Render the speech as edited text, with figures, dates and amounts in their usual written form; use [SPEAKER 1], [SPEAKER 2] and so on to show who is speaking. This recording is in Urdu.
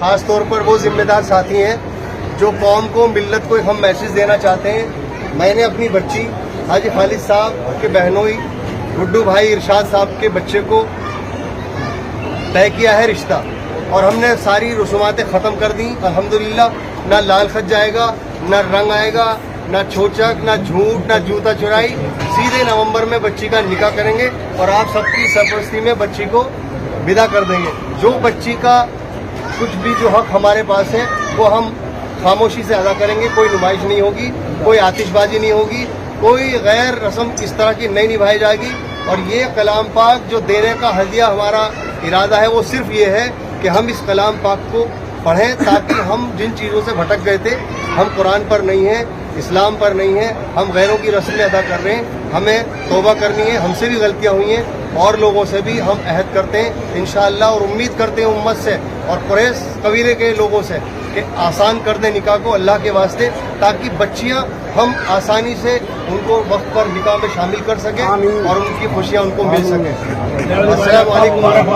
[SPEAKER 1] خاص طور پر وہ ذمہ دار ساتھی ہیں جو قوم کو ملت کو ہم میسج دینا چاہتے ہیں. میں نے اپنی بچی حاجی خالد صاحب کے بہنوئی گڈو بھائی ارشاد صاحب کے بچے کو طے کیا ہے رشتہ, اور ہم نے ساری رسوماتیں ختم کر دیں الحمدللہ. نہ لال خط جائے گا, نہ رنگ آئے گا, نہ چھوچک, نہ جھوٹ, نہ جوتا چرائی. سیدھے نومبر میں بچی کا نکاح کریں گے اور آپ سب کی سرپرستی میں بچی کو ودا کر دیں گے. جو بچی کا کچھ بھی جو حق ہمارے پاس ہے وہ ہم خاموشی سے ادا کریں گے. کوئی نمائش نہیں ہوگی, کوئی آتش بازی نہیں ہوگی, کوئی غیر رسم اس طرح کی نہیں نبھائی جائے گی. اور یہ کلام پاک جو دینے کا ہدیہ ہمارا ارادہ ہے وہ صرف یہ ہے کہ ہم اس کلام پاک کو پڑھیں تاکہ ہم جن چیزوں سے بھٹک گئے تھے, ہم قرآن پر نہیں ہیں, اسلام پر نہیں ہیں, ہم غیروں کی رسمیں ادا کر رہے ہیں. ہمیں توبہ کرنی ہے, ہم سے بھی غلطیاں ہوئی ہیں, اور لوگوں سے بھی ہم عہد کرتے ہیں انشاءاللہ, اور امید کرتے ہیں امت سے اور قریش قبیلے کے لوگوں سے کہ آسان کر دیں نکاح کو اللہ کے واسطے, تاکہ بچیاں ہم آسانی سے ان کو وقت پر نکاح میں شامل کر سکیں اور ان کی خوشیاں ان کو مل سکیں. السلام علیکم.